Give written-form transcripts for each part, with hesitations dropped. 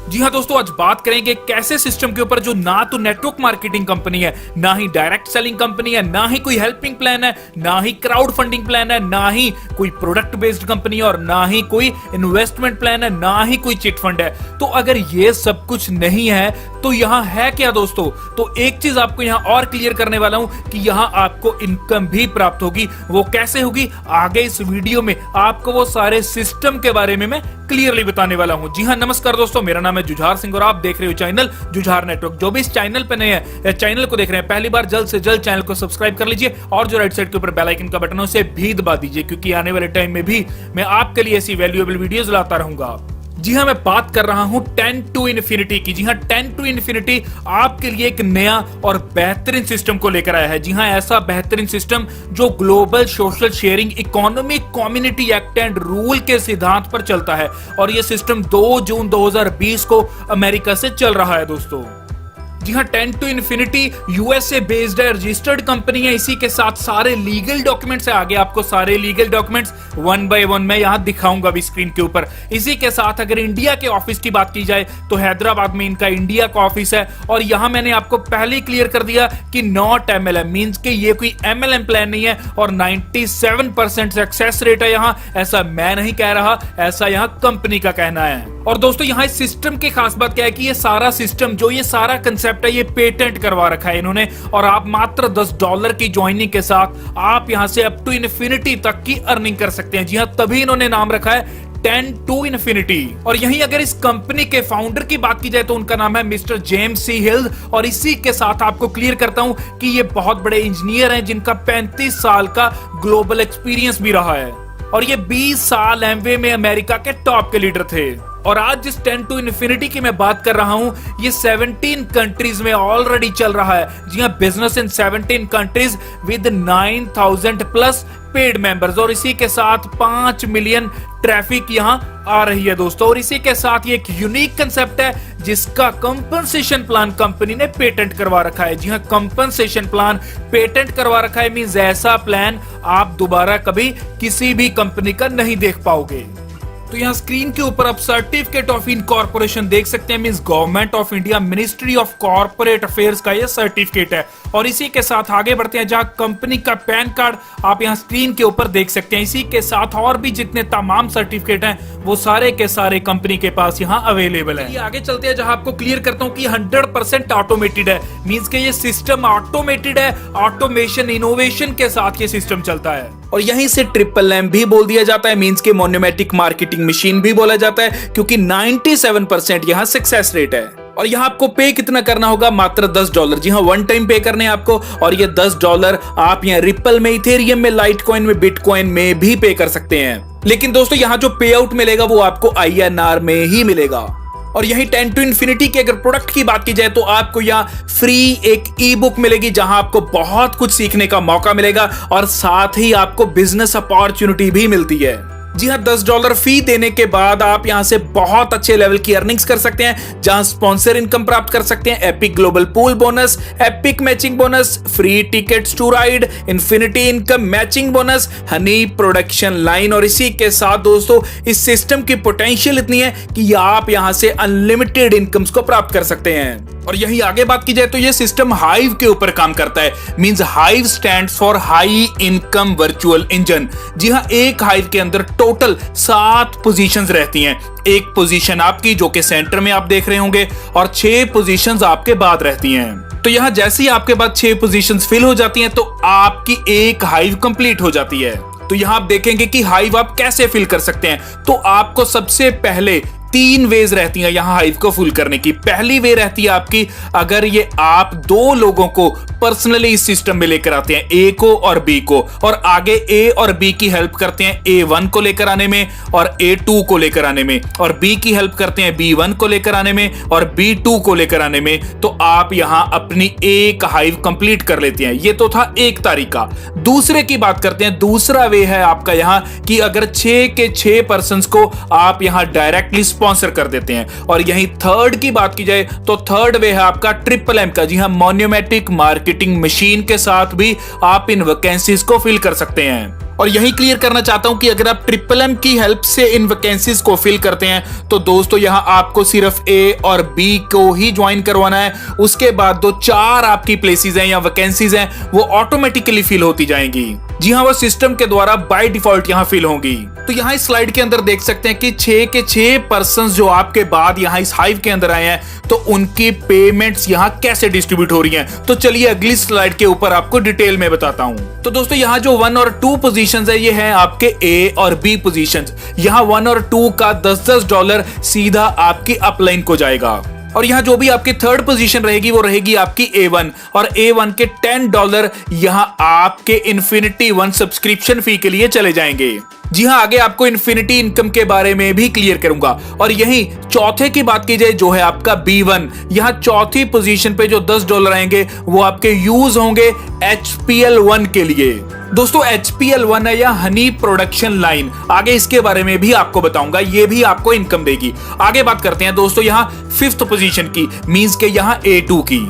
जी हाँ दोस्तों, आज बात करेंगे कैसे सिस्टम के ऊपर जो ना तो नेटवर्क मार्केटिंग कंपनी है, ना ही डायरेक्ट सेलिंग कंपनी है, ना ही कोई हेल्पिंग प्लान है, ना ही क्राउड फंडिंग प्लान है, ना ही कोई प्रोडक्ट बेस्ड कंपनी है और ना ही कोई इन्वेस्टमेंट प्लान है, ना ही कोई चिट फंड है। तो अगर ये सब कुछ नहीं है तो यहाँ है क्या दोस्तों? तो एक चीज आपको यहाँ और क्लियर करने वाला हूं कि यहाँ आपको इनकम भी प्राप्त होगी। वो कैसे होगी आगे इस वीडियो में आपको वो सारे सिस्टम के बारे में मैं क्लियरली बताने वाला हूं। जी हाँ, नमस्कार दोस्तों, मेरा नाम है जुझार सिंह और आप देख रहे हो चैनल जुझार नेटवर्क। जो भी इस चैनल पे नए हैं, चैनल को देख रहे हैं पहली बार, जल्द से जल्द चैनल को सब्सक्राइब कर लीजिए और जो राइट साइड के ऊपर बेल आइकन का बटन है उसे भी दबा दीजिए, क्योंकि आने वाले टाइम में भी मैं आपके लिए ऐसी वैल्यूएबल वीडियोस लाता रहूंगा। जी हाँ, मैं बात कर रहा हूं 10 to infinity की। जी हाँ, 10 to infinity आपके लिए एक नया और बेहतरीन सिस्टम को लेकर आया है। जी हाँ, ऐसा बेहतरीन सिस्टम जो global social sharing economic community act and rule के सिद्धांत पर चलता है और यह सिस्टम 2 जून 2020 को अमेरिका से चल रहा है दोस्तों। जी हाँ, 10 to infinity यूएसए बेस्ड है, रजिस्टर्ड कंपनी है। इसी के साथ सारे लीगल डॉक्यूमेंट्स है। आगे आपको सारे legal documents one by one मैं यहाँ दिखाऊंगा भी स्क्रीन के ऊपर। इसी के साथ अगर इंडिया के ऑफिस की बात की जाए तो हैदराबाद में इनका इंडिया का ऑफिस है और यहाँ मैंने आपको पहले ही क्लियर कर दिया कि नॉट एमएलएम मींस कि ये कोई एमएलएम प्लान नहीं है और 97% सक्सेस रेट है यहाँ। ऐसा मैं नहीं कह रहा, ऐसा यहाँ कंपनी का कहना है। और दोस्तों यहाँ इस सिस्टम की खास बात क्या है कि ये सारा सिस्टम जो ये सारा कंसेप्ट है ये पेटेंट करवा रखा है इन्होंने और आप मात्र $10 की ज्वाइनिंग के साथ आप यहाँ से अप टू इन्फिनिटी तक की अर्निंग कर सकते हैं। जी हाँ, तभी इन्होंने नाम रखा है 10 to infinity। और यहीं अगर इस कंपनी के फाउंडर की बात की जाए तो उनका नाम है मिस्टर जेम्स सी हिल। और इसी के साथ आपको क्लियर करता हूं कि ये बहुत बड़े इंजीनियर हैं जिनका 35 साल का ग्लोबल एक्सपीरियंस भी रहा है और ये 20 साल एमवे में अमेरिका के टॉप के लीडर थे। और आज जिस 10 to infinity की मैं बात कर रहा हूं ये 17 कंट्रीज में ऑलरेडी चल रहा है। जी हां, business in 17 countries with 9000 plus paid members और इसी के साथ 5 मिलियन ट्रैफिक यहां आ रही है दोस्तों। और इसी के साथ ये एक यूनिक कंसेप्ट है जिसका कंपनसेशन प्लान कंपनी ने पेटेंट करवा रखा है। जी हां, कंपनसेशन प्लान पेटेंट करवा रखा है मींस ऐसा प्लान आप दोबारा कभी किसी भी कंपनी का नहीं देख पाओगे। तो यहाँ स्क्रीन के ऊपर आप सर्टिफिकेट ऑफ इनकॉर्पोरेशन देख सकते हैं, means government of India ministry of corporate affairs का ये सर्टिफिकेट है। और इसी के साथ आगे बढ़ते हैं जहां कंपनी का पैन कार्ड आप यहाँ स्क्रीन के ऊपर देख सकते हैं। इसी के साथ और भी जितने तमाम सर्टिफिकेट हैं वो सारे के सारे कंपनी के पास यहाँ अवेलेबल है। आगे चलते हैं जहां आपको क्लियर करता हूँ कि 100% ऑटोमेटेड है, मींस के ये सिस्टम ऑटोमेटेड है। ऑटोमेशन इनोवेशन के साथ ये सिस्टम चलता है और यहीं से ट्रिपल एम भी बोल दिया जाता है, मींस के मोनोमेटिक मार्केटिंग मशीन भी बोला जाता है, क्योंकि 97% यहाँ सक्सेस रेट है। और यहाँ आपको पे कितना करना होगा? मात्र $10। जी हाँ, वन टाइम पे करने हैं आपको और ये $10 आप यहाँ रिपल में, इथेरियम में, लाइट कॉइन में, बिटकॉइन में भी पे कर सकते हैं। लेकिन दोस्तों यहाँ जो पे आउट मिलेगा वो आपको INR में ही मिलेगा। और यही 10 to infinity के अगर प्रोडक्ट की बात की जाए तो आपको यहाँ फ्री एक ई बुक मिलेगी जहां आपको बहुत कुछ सीखने का मौका मिलेगा और साथ ही आपको बिजनेस अपॉर्चुनिटी भी मिलती है। जी हाँ, $10 फी देने के बाद आप यहां से बहुत अच्छे लेवल की अर्निंग्स कर सकते हैं, जहां स्पॉन्सर इनकम प्राप्त कर सकते हैं, epic global pool bonus, epic matching bonus, free tickets to ride, infinity income matching bonus, honey production line. और इसी के साथ दोस्तों इस सिस्टम की पोटेंशियल इतनी है कि आप यहां से अनलिमिटेड इनकम्स को प्राप्त कर सकते हैं। और यही आगे बात की जाए तो ये सिस्टम हाइव के ऊपर काम करता है, means hive stands for high income virtual engine. जी हाँ, एक हाइव के अंदर टोटल 7 पोजीशंस रहती हैं। एक पोजीशन आपकी जो कि सेंटर में आप देख रहे होंगे और 6 पोजीशंस आपके बाद रहती हैं। तो यहां जैसे ही आपके बाद 6 पोजीशंस फिल हो जाती हैं तो आपकी एक हाइव कंप्लीट हो जाती है। तो यहां आप देखेंगे कि हाइव आप कैसे फिल कर सकते हैं। तो आपको सबसे पहले 3 वेज रहती हैं यहां हाइव को फुल करने की। पहली वे रहती है आपकी, अगर ये आप 2 लोगों को पर्सनली इस सिस्टम में लेकर आते हैं, ए को और बी को, और आगे ए और बी की हेल्प करते हैं A1 को लेकर आने में और A2 को लेकर आने में, और बी की हेल्प करते हैं B1 को लेकर आने में और B2 को लेकर आने में, तो आप यहां अपनी एक हाइव कंप्लीट कर लेते हैं। ये तो था एक तरीका। दूसरे की बात करते हैं। दूसरा वे है आपका यहां कि अगर 6 के 6 पर्संस को आप यहां डायरेक्टली स्पॉन्सर कर देते हैं। और यही थर्ड की बात की जाए तो थर्ड वे है आपका ट्रिपल एम का। जी हां, मोनोमेटिक मार्केटिंग मशीन के साथ भी आप इन वैकेंसीज को फिल कर सकते हैं। और यही क्लियर करना चाहता हूं कि अगर आप ट्रिपल एम की हेल्प से इन वैकेंसीज को फिल करते हैं तो दोस्तों यहां आपको सिर्फ ए और बी को ही ज्वाइन करवाना है। उसके बाद जो 4 आपकी प्लेसेस हैं या वैकेंसीज हैं वो ऑटोमेटिकली फिल होती जाएंगी। जी हाँ, वो सिस्टम के द्वारा बाय डिफॉल्ट यहां फिल होंगी। तो यहां इस स्लाइड के अंदर देख सकते हैं कि 6 के 6 पर्सन जो आपके बाद यहां इस हाइव के अंदर आए हैं तो उनकी पेमेंट्स यहां कैसे डिस्ट्रीब्यूट हो रही हैं। तो चलिए अगली स्लाइड के ऊपर आपको डिटेल में बताता हूं। तो दोस्तों यहां जो 1 और 2 पोजीशंस है ये हैं आपके ए और बी पोजीशंस। यहां 1 और 2 का $10 सीधा आपकी अपलाइन को जाएगा। और यहां जो भी आपकी थर्ड पोजीशन रहेगी वो रहेगी आपकी A1 और A1 के $10 यहां आपके इन्फिनिटी 1 सब्सक्रिप्शन फी के लिए चले जाएंगे। जी हां, आगे आपको इन्फिनिटी इनकम के बारे में भी क्लियर करूंगा। और यही चौथे की बात की जाए जो है आपका B1, यहां चौथी पोजीशन पे जो $10 आएंगे वो आपके यूज होंगे HPL1 के लिए। दोस्तों HPL1 है या हनी प्रोडक्शन लाइन, आगे इसके बारे में भी आपको बताऊंगा, ये भी आपको इनकम देगी। आगे बात करते हैं दोस्तों यहां 5th पोजीशन की, मींस के यहां A2 की।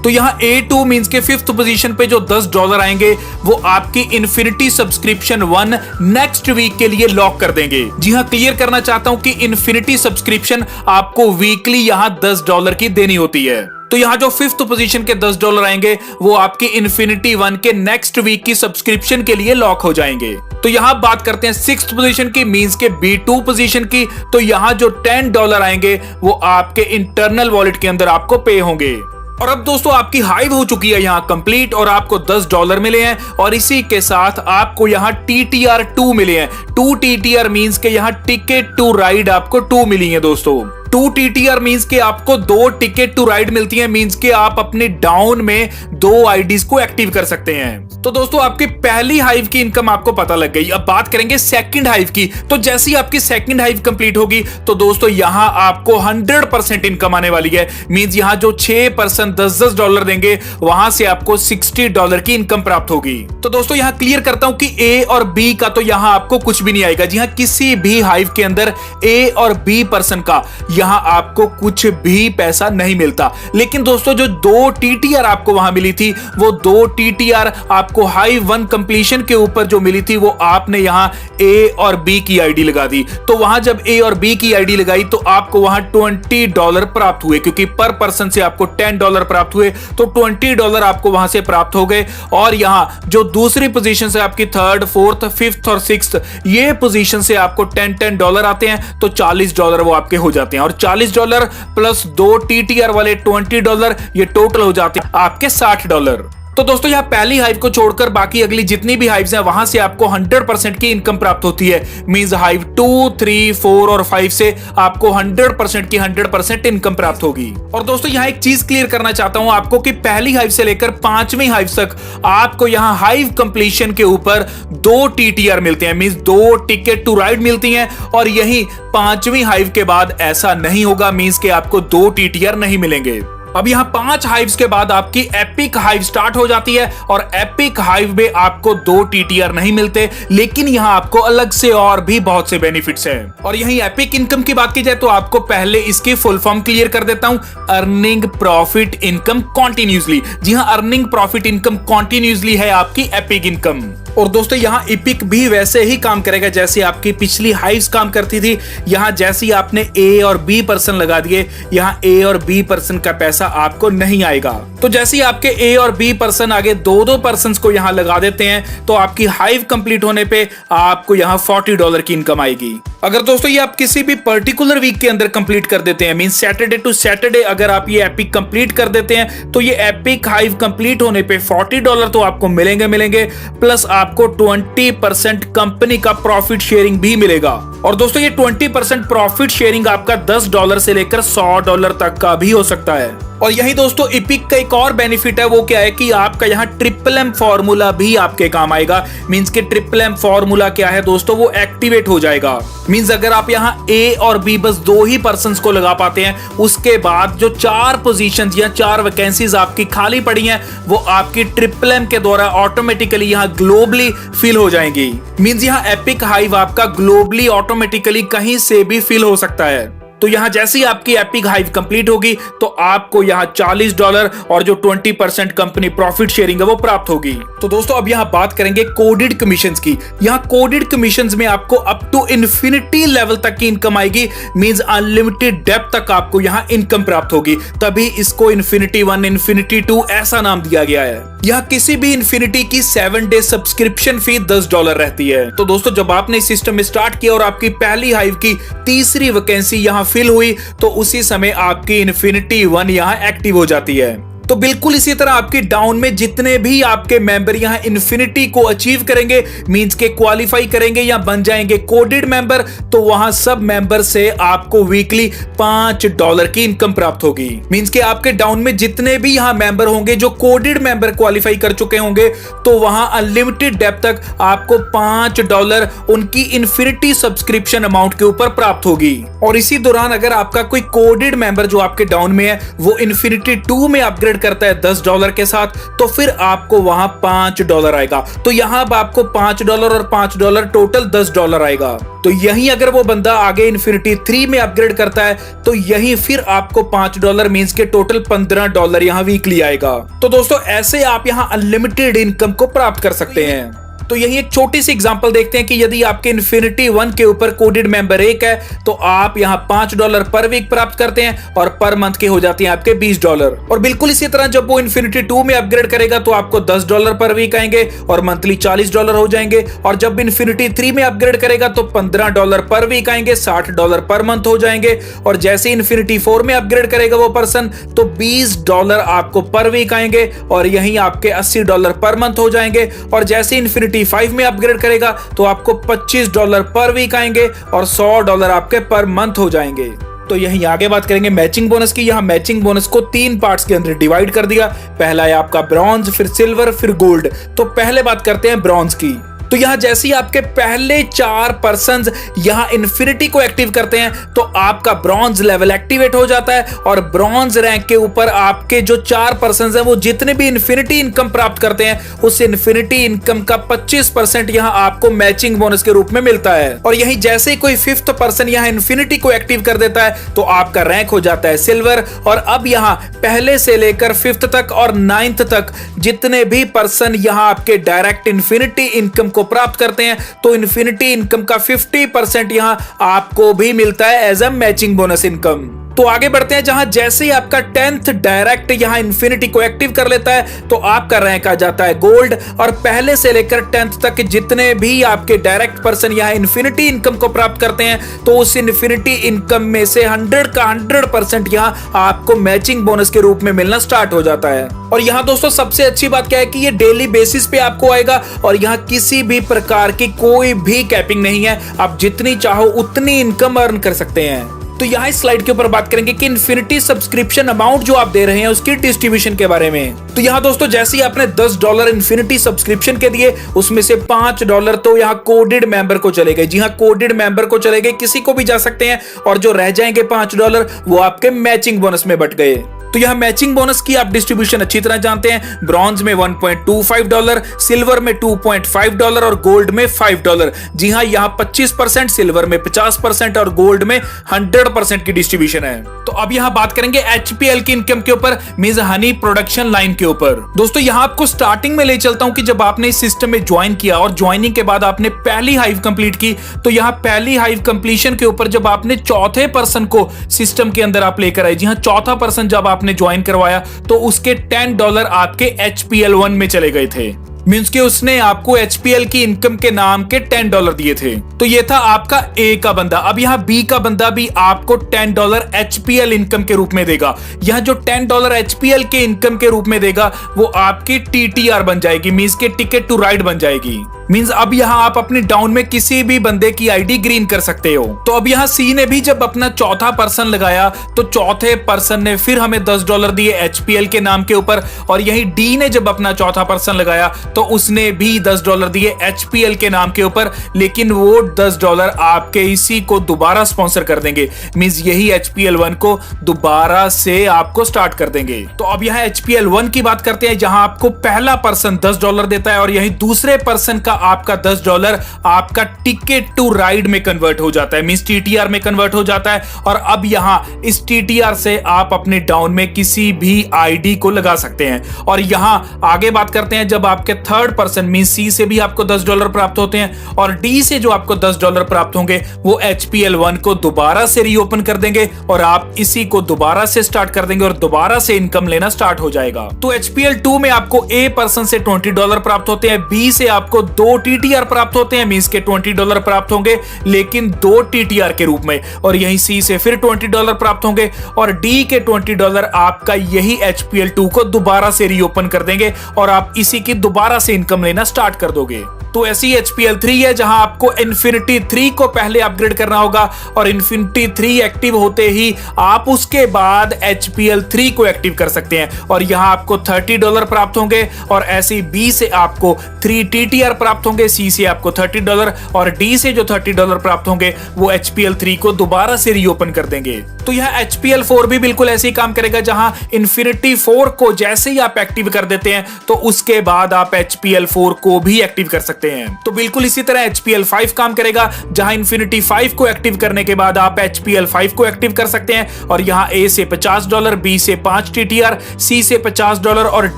तो यहां A2 मींस के 5th पोजीशन पे जो $10 आएंगे वो आपकी इन्फिनिटी सब्सक्रिप्शन 1 नेक्स्ट वीक के लिए लॉक कर देंगे। जी हां, क्लियर करना चाहता हूं कि इन्फिनिटी सब्सक्रिप्शन आपको वीकली यहां $10 की देनी होती है। तो यहां जो 5th पोजीशन के $10 आएंगे वो आपकी इन्फिनिटी 1 के नेक्स्ट वीक की सब्सक्रिप्शन के लिए लॉक हो जाएंगे। तो यहां बात करते हैं 6th पोजीशन की, मींस के B2 पोजीशन की। तो यहां जो $10 आएंगे वो आपके इंटरनल वॉलेट के अंदर आपको पे होंगे। और अब दोस्तों आपकी हाइव हो चुकी है यहां कंप्लीट और आपको $10 मिले हैं और इसी के साथ आपको यहां TTR2 मिले हैं। 2 TTR मींस के यहां टिकट टू राइड आपको 2 मिली है दोस्तों। 2 TTR मींस के आपको 2 टिकट टू राइड मिलती है, मींस के आप अपने डाउन में 2 आईडीज को एक्टिव कर सकते हैं। तो दोस्तों आपकी पहली हाइव की इनकम आपको पता लग गई। अब बात करेंगे सेकंड हाइव की। तो जैसे ही आपकी सेकंड हाइव कंप्लीट होगी तो दोस्तों यहां आपको 100% इनकम आने वाली है। मींस यहां जो 6 पर्सन $10 देंगे वहां से आपको $60 की इनकम प्राप्त होगी। तो दोस्तों यहां क्लियर करता हूं कि ए और बी का तो यहां आपको कुछ भी नहीं आएगा। जी हां, किसी भी हाइव के अंदर ए और बी पर्सन का यहां आपको कुछ भी पैसा नहीं मिलता। लेकिन दोस्तों जो 2 TTR आपको वहां मिली थी वो 2 TTR आपको हाइव 1 कंप्लीशन के ऊपर जो मिली थी वो आपने यहां ए और बी की आईडी लगा दी। तो वहां जब ए और बी की आईडी लगाई तो आपको वहां $20 प्राप्त हुए, क्योंकि पर पर्सन से आपको $10 प्राप्त हुए तो $20 आपको वहां से प्राप्त हो गए। और यहां जो दूसरी पोजीशन से आपकी 3rd, 4th, 5th और 6th ये पोजीशन से आपको $10 आते हैं तो $40 वो आपके हो जाते हैं। और $40 प्लस 2 TTR वाले $20 ये टोटल हो जाते हैं आपके $60। तो दोस्तों यहां पहली हाइव को छोड़कर बाकी अगली जितनी भी हाइव्स हैं वहां से आपको 100% की इनकम प्राप्त होती है। मींस हाइव 2, 3, 4 और 5 से आपको 100% की 100% इनकम प्राप्त होगी। और दोस्तों यहां एक चीज क्लियर करना चाहता हूं आपको कि पहली हाइव से लेकर 5वीं हाइव तक आपको यहां हाइव कंप्लीशन के ऊपर 2 TTR मिलते हैं, मींस 2 टिकट टू राइड मिलती हैं। और यही 5वीं हाइव के बाद ऐसा नहीं होगा, मींस के आपको 2 TTR नहीं मिलेंगे। अब यहां 5 हाइव्स के बाद आपकी एपिक हाइव स्टार्ट हो जाती है और एपिक हाइव में आपको 2 TTR नहीं मिलते, लेकिन यहां आपको अलग से और भी बहुत से बेनिफिट्स हैं। और यहीं एपिक इनकम की बात की जाए तो आपको पहले इसकी फुल फॉर्म क्लियर कर देता हूं, अर्निंग प्रॉफिट इनकम कॉन्टिन्यूसली। जी हां, अर्निंग प्रॉफिट इनकम कॉन्टिन्यूसली है आपकी एपिक इनकम। और दोस्तों यहां एपिक भी वैसे ही काम करेगा जैसे आपकी पिछली हाइव्स काम करती थी। यहां जैसे ही आपने ए और बी पर्सन लगा दिए, यहां ए और बी पर्सन का पैसा आपको नहीं आएगा। तो जैसे ही आपके ए और बी पर्सन आगे 2-2 पर्सन को यहां लगा देते हैं तो आपकी हाइव कंप्लीट होने पे आपको यहां $40 की इनकम आएगी। अगर दोस्तों ये आप किसी भी पर्टिकुलर वीक के अंदर कंप्लीट कर देते हैं, मींस सैटरडे टू सैटरडे अगर आप ये एपिक कंप्लीट कर देते हैं तो ये एपिक हाइव कंप्लीट होने पे $40 तो आपको मिलेंगे, प्लस आपको 20% कंपनी का प्रॉफिट शेयरिंग भी मिलेगा। और दोस्तों ये 20% प्रॉफिट शेयरिंग आपका $10 से लेकर $100 तक का भी हो सकता है। और यही दोस्तों एपिक का एक और बेनिफिट है, वो क्या है कि आपका यहाँ ट्रिपल एम फॉर्मूला भी आपके काम आएगा। मींस के ट्रिपल एम फॉर्मूला क्या है दोस्तों, वो एक्टिवेट हो जाएगा। मींस अगर आप यहाँ ए और बी बस 2 ही पर्सन को लगा पाते हैं, उसके बाद जो 4 पोजीशंस या 4 वैकेंसीज आपकी खाली पड़ी हैं वो आपकी ट्रिपल एम के द्वारा ऑटोमेटिकली यहाँ ग्लोबली फिल हो जाएंगी। मींस यहाँ एपिक हाइव आपका ग्लोबली ऑटोमेटिकली कहीं से भी फिल हो सकता है। तो यहां जैसे ही आपकी एपिक हाइव कंप्लीट होगी तो आपको यहां $40 और जो 20% कंपनी प्रॉफिट शेयरिंग है वो प्राप्त होगी। तो दोस्तों अब यहां बात करेंगे कोडेड कमीशंस की। यहां कोडेड कमीशंस में आपको अप टू इन्फिनिटी लेवल तक की इनकम आएगी, मींस अनलिमिटेड डेप्थ तक आपको यहां इनकम प्राप्त होगी, तभी इसको इन्फिनिटी 1 इन्फिनिटी 2 ऐसा नाम दिया गया है। यहां किसी भी इन्फिनिटी की 7 डे सब्सक्रिप्शन फी $10 रहती है। तो दोस्तों जब आपने इस सिस्टम में स्टार्ट किया और आपकी पहली हाइव की तीसरी वैकेंसी यहां फिल हुई तो उसी समय आपकी इन्फिनिटी 1 यहां एक्टिव हो जाती है। तो बिल्कुल इसी तरह आपकी डाउन में जितने भी आपके मेंबर यहां इन्फिनिटी को अचीव करेंगे, मींस के क्वालिफाई करेंगे या बन जाएंगे कोडेड मेंबर, तो वहां सब मेंबर से आपको वीकली $5 की इनकम प्राप्त होगी। मींस के आपके डाउन में जितने भी यहां मेंबर होंगे जो कोडेड मेंबर क्वालिफाई कर चुके होंगे, तो वहां अनलिमिटेड डेप्थ तक आपको $5 उनकी इन्फिनिटी सब्सक्रिप्शन अमाउंट के ऊपर प्राप्त होगी। और इसी दौरान अगर आपका कोई कोडेड मेंबर जो आपके डाउन में है वो इन्फिनिटी 2 में अपग्रेड करता है $10 के साथ, तो फिर आपको वहां $5 आएगा। तो यहां अब आपको $5 और $5 टोटल $10 आएगा। तो यही अगर वो बंदा आगे इन्फिनिटी 3 में अपग्रेड करता है तो यही फिर आपको $5 मींस के टोटल $15 यहां वीकली आएगा। तो दोस्तों ऐसे आप यहां अनलिमिटेड इनकम को प्राप्त कर सकते हैं। तो यही एक छोटी सी एग्जांपल देखते हैं कि यदि आपके इन्फिनिटी 1 के ऊपर कोडेड मेंबर 1 है तो आप यहां $5 पर वीक प्राप्त करते हैं और पर मंथ के हो जाते हैं आपके $20। और बिल्कुल इसी तरह जब वो इन्फिनिटी 2 में अपग्रेड करेगा तो आपको $10 पर वीक आएंगे और मंथली $40 हो जाएंगे। और जब इन्फिनिटी 3 में अपग्रेड करेगा तो $15 पर वीक आएंगे, $60 पर मंथ हो जाएंगे। और जैसे इन्फिनिटी 4 में अपग्रेड करेगा वो पर्सन तो $20 आपको पर वीक आएंगे और यही आपके $80 पर मंथ हो जाएंगे। और जैसे इन्फिनिटी 5 में अपग्रेड करेगा तो आपको $25 पर वीक आएंगे और $100 आपके पर मंथ हो जाएंगे। तो यहीं आगे बात करेंगे मैचिंग बोनस की। यहां मैचिंग बोनस को 3 पार्ट्स के अंदर डिवाइड कर दिया। पहला है आपका ब्रॉन्ज, फिर सिल्वर, फिर गोल्ड। तो पहले बात करते हैं ब्रॉन्ज की। तो यहां जैसे ही आपके पहले 4 पर्संस यहां इन्फिनिटी को एक्टिव करते हैं तो आपका ब्रॉन्ज लेवल एक्टिवेट हो जाता है और ब्रॉन्ज रैंक के ऊपर आपके जो 4 पर्संस हैं वो जितने भी इन्फिनिटी इनकम प्राप्त करते हैं उस इन्फिनिटी इनकम का 25% यहां आपको मैचिंग बोनस के रूप में मिलता है। और यही जैसे ही कोई 5th पर्सन यहां इन्फिनिटी को एक्टिव कर देता है तो आपका रैंक हो जाता है सिल्वर। और अब यहां पहले से लेकर 5th तक और 9th तक जितने भी पर्सन यहां आपके डायरेक्ट इन्फिनिटी इनकम को प्राप्त करते हैं तो इन्फिनिटी इनकम का 50% यहां आपको भी मिलता है as a matching bonus income. तो आगे बढ़ते हैं, जहां जैसे ही आपका 10th डायरेक्ट यहां इन्फिनिटी को एक्टिव कर लेता है तो आपका रैंक आ जाता है गोल्ड। और पहले से लेकर 10th तक जितने भी आपके डायरेक्ट पर्सन यहां इन्फिनिटी इनकम को प्राप्त करते हैं तो उस इन्फिनिटी इनकम में से 100 का 100% यहां आपको मैचिंग बोनस के रूप में मिलना स्टार्ट हो जाता है। और यहां दोस्तों सबसे अच्छी बात क्या है कि ये डेली बेसिस पे आपको आएगा और यहां किसी भी प्रकार की कोई भी कैपिंग नहीं है, आप जितनी चाहो उतनी इनकम अर्न कर सकते हैं। तो यहाँ इस स्लाइड के ऊपर बात करेंगे कि इन्फिनिटी सब्सक्रिप्शन अमाउंट जो आप दे रहे हैं उसकी डिस्ट्रीब्यूशन के बारे में। तो यहाँ दोस्तों जैसे ही आपने $10 इन्फिनिटी सब्सक्रिप्शन के दिए उसमें से $5 तो यहाँ कोडेड मेंबर को चले गए। जी हाँ, कोडेड मेंबर को चले गए, किसी को भी जा सकते हैं। और जो रह जाएंगे $5 वो आपके मैचिंग बोनस में बट गए। तो यह मैचिंग बोनस की आप डिस्ट्रीब्यूशन अच्छी तरह जानते हैं। ब्रॉन्ज में $1.25, सिल्वर में $2.5 और गोल्ड में $5। जी हाँ, यहाँ 25%, सिल्वर में 50% और गोल्ड में 100% की डिस्ट्रीब्यूशन है। तो अब यहाँ बात करेंगे HPL की इनकम के ऊपर, मींस हनी प्रोडक्शन लाइन के ऊपर। दोस्तों यहाँ आपको स्टार्टिंग में ले चलता हूं कि जब आपने इस सिस्टम में ज्वाइन किया और ज्वाइनिंग के बाद आपने पहली हाइव कंप्लीट की तो यहाँ पहली हाइव कंप्लीशन के ऊपर जब आपने चौथे पर्सन को सिस्टम के अंदर आप लेकर आए, जी हाँ, चौथा पर्सन जब आपने ज्वाइन करवाया तो उसके $10 आपके HPL 1 में चले गए थे। मींस कि उसने आपको HPL की इनकम के नाम के $10 दिए थे। तो ये था आपका A का बंदा। अब यहाँ B का बंदा भी आपको $10 HPL इनकम के रूप में देगा। यहाँ जो $10 HPL के इनकम के रूप में देगा वो आपकी TTR बन जाएगी, मींस के टिकट टू राइड बन जाएगी। मींस अब यहाँ आप अपने डाउन में किसी भी बंदे की आईडी ग्रीन कर सकते हो। तो अब यहाँ C ने भी जब अपना चौथा पर्सन लगाया तो चौथे पर्सन ने फिर हमें $10 दिए HPL के नाम के ऊपर। और यही D ने जब अपना चौथा पर्सन लगाया तो उसने भी $10 दिए HPL के नाम के ऊपर, लेकिन वो $10 आपके इसी को दोबारा स्पॉन्सर कर देंगे, मींस यही HPL 1 को दोबारा से आपको स्टार्ट कर देंगे। तो अब यहाँ HPL 1 की बात करते हैं, जहां आपको पहला पर्सन $10 देता है और यही दूसरे पर्सन का आपका $10 आपका टिकट टू राइड में कन्वर्ट हो जाता है, मींस टीटीआर में कन्वर्ट हो जाता है। और अब यहां इस टीटीआर से आप अपने डाउन में किसी भी आईडी को लगा सकते हैं। और यहां आगे बात करते हैं, जब आपके थर्ड पर्सन मींस सी से भी आपको $10 प्राप्त होते हैं और डी से जो आपको $10 प्राप्त होंगे वो HPL1 को दोबारा से रीओपन कर देंगे और आप इसी को दोबारा से स्टार्ट कर देंगे और दोबारा से इनकम लेना स्टार्ट हो जाएगा। तो HPL2 में आपको ए पर्सन से $20 प्राप्त होते हैं, बी से आपको 2 TTR प्राप्त होते हैं, मींस के $20 प्राप्त होंगे लेकिन 2 TTR के रूप में, और यहीं सी से फिर $20 प्राप्त होंगे और डी के $20 आपका यही HPL2 को दोबारा से रीओपन कर देंगे और आप इसी की दोबारा से इनकम लेना स्टार्ट कर दोगे। तो ऐसी HPL3 है जहां आपको Infinity 3 को पहले अपग्रेड करना होगा और Infinity 3 एक्टिव होते ही आप उसके बाद HPL3 को एक्टिव कर सकते हैं और यहां आपको $30 प्राप्त होंगे और ऐसे B से आपको 3 TTR प्राप्त होंगे, C से आपको $30 और D से जो $30 प्राप्त होंगे वो HPL3 को दोबारा से रीओपन कर देंगे। तो यह HPL4 भी बिल्कुल ऐसे ही काम करेगा जहां Infinity 4 को जैसे ही आप एक्टिव कर देते हैं तो उसके बाद आप HPL4 को भी एक्टिव कर सकते हैं। तो बिल्कुल इसी तरह HPL5 काम करेगा जहां Infinity 5 को एक्टिव करने के बाद आप HPL5 को एक्टिव कर सकते हैं और यहां A से $50, B से 5 TTR, C से $50 और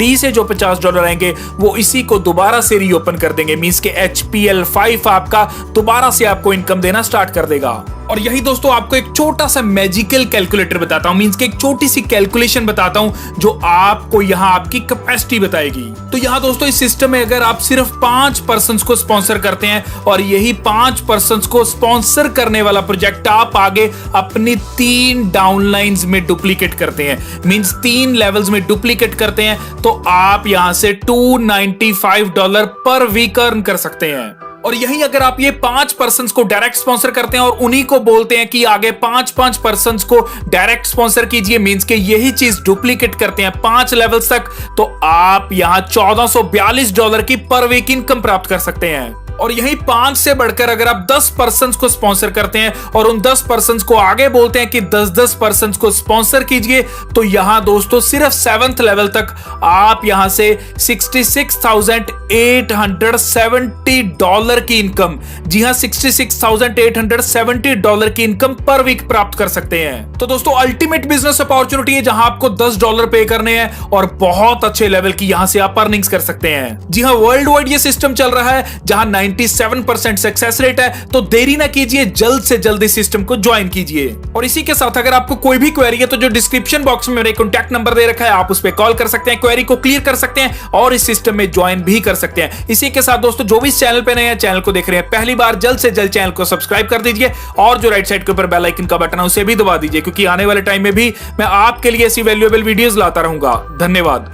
D से जो $50 आएंगे वो इसी को दोबारा से रीओपन कर देंगे, मींस के HPL5 आपका दोबारा से आपको इनकम देना स्टार्ट कर देगा। और यही दोस्तों आपको एक छोटा सा मैजिकल कैलकुलेटर बताता हूं, मींस के एक छोटी सी कैलकुलेशन बताता हूं जो आपको यहां आपकी कैपेसिटी बताएगी। तो यहां दोस्तों इस सिस्टम में अगर आप सिर्फ 5 पर्सन्स को स्पॉन्सर करते हैं और यही 5 पर्सन्स को स्पॉन्सर करने वाला प्रोजेक्ट आप आगे अपनी 3 डाउनलाइंस में डुप्लीकेट करते हैं, मींस 3 लेवल्स में डुप्लीकेट करते हैं, तो आप यहां से $295 पर वीक अर्न कर सकते हैं। और यही अगर आप ये 5 पर्सन्स को डायरेक्ट स्पॉन्सर करते हैं और उन्हीं को बोलते हैं कि आगे 5 पर्सन्स को डायरेक्ट स्पॉन्सर कीजिए, मींस के यही चीज डुप्लीकेट करते हैं 5 लेवल्स तक, तो आप यहां $1442 की पर वीक इनकम प्राप्त कर सकते हैं। और यही 5 से बढ़कर अगर आप 10 पर्सन्स को स्पॉन्सर करते हैं और उन 10 पर्सन्स को आगे बोलते हैं कि 10 पर्सन्स को स्पॉन्सर कीजिए, तो यहां दोस्तों सिर्फ 7th लेवल तक आप यहां से $66,870 की इनकम, जी हां $66,870 की इनकम पर वीक प्राप्त कर सकते हैं। तो दोस्तों अल्टीमेट बिजनेस अपॉर्चुनिटी है जहां आपको $10 पे करने हैं और बहुत अच्छे लेवल की यहां से आप अर्निंग्स कर सकते हैं। जी हां, वर्ल्ड वाइड ये सिस्टम चल रहा है जहां 97% सक्सेस रेट है, तो देरी ना कीजिए, जल्द से जल्द इस सिस्टम को ज्वाइन कीजिए। और इसी के साथ अगर आपको कोई भी क्वेरी है तो जो डिस्क्रिप्शन बॉक्स में मेरे कॉन्टैक्ट नंबर दे रखा है आप उस पर कॉल कर सकते हैं, क्वेरी को क्लियर कर सकते हैं और इस सिस्टम में ज्वाइन भी कर सकते हैं। इसी के साथ दोस्तों जो भी इस चैनल पे नए हैं, चैनल को देख रहे हैं पहली बार, जल्द से जल्द चैनल को सब्सक्राइब कर दीजिए और जो राइट साइड के ऊपर बेल आइकन का बटन है उसे भी दबा दीजिए, क्योंकि आने वाले टाइम में भी मैं आपके लिए ऐसी वैल्यूएबल वीडियोस लाता रहूंगा। धन्यवाद।